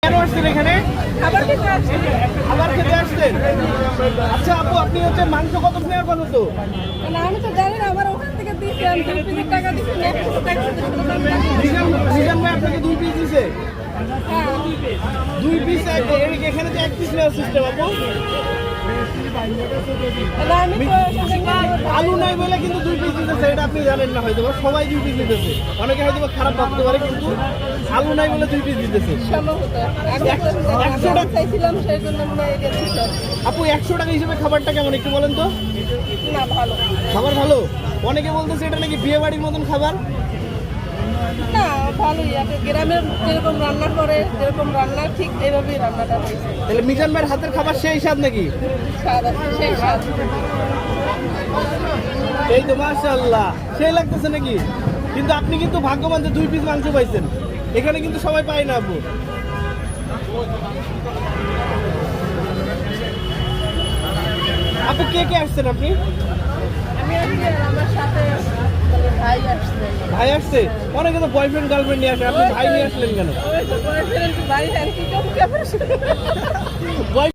কেন আসছেন এখানে? খাবার খেতে আসছেন? আচ্ছা আপু, আপনি হচ্ছে মাংস কত নেওয়ার কথা তো? আমি তো জানি না, আমার ওখান থেকে দিয়েছি, আমি 2 পিসের টাকা দিচ্ছি, 100 টাকা নিজাম ভাই আপনাকে 2 পিস দিছে? 2 পিস? এখানে তো 1 পিস নেওয়ার সিস্টেম আপু। আলু নাই বলে কিন্তু 2 পিস দিতেছে, এটা আপনি জানেন না হয়তো, সবাই 2 পিস দিতেছে। অনেকে হয়তো খারাপ ভাবতে পারে, কিন্তু আলু নাই বলে 2 পিস দিতেছে। 100 টাকা চাইছিলাম, সেই জন্য আপু 100 টাকা হিসেবে খাবারটা কেমন একটু বলেন তো? না ভালো, খাবার ভালো। অনেকে বলতেছে এটা নাকি বিয়ে বাড়ির মতন খাবার। না ভালোই, গ্রামের যেরকম রান্না করে, যেরকম রান্না ঠিক এইভাবেই রান্নাটা হয়েছে। তাহলে মিজান ভাইয়ের হাতের খাবার সেই স্বাদ নাকি? স্বাদ আছে, সেই স্বাদ। এই তো মাশাআল্লাহ, সেই লাগতেছে নাকি? কিন্তু আপনি কিন্তু ভাগ্যবান যে 2 পিস মাংস পাইছেন, এখানে কিন্তু সবাই পায় না আপু। আপু কে কে আসছেন আপনি? আমি আমার সাথে ভাই আসছে। ভাই আসছে? অনেকে তো বয়ফ্রেন্ড গার্লফ্রেন্ড নিয়ে আসে, আপনি ভাই নিয়ে আসলেন কেন? ভাই আর কি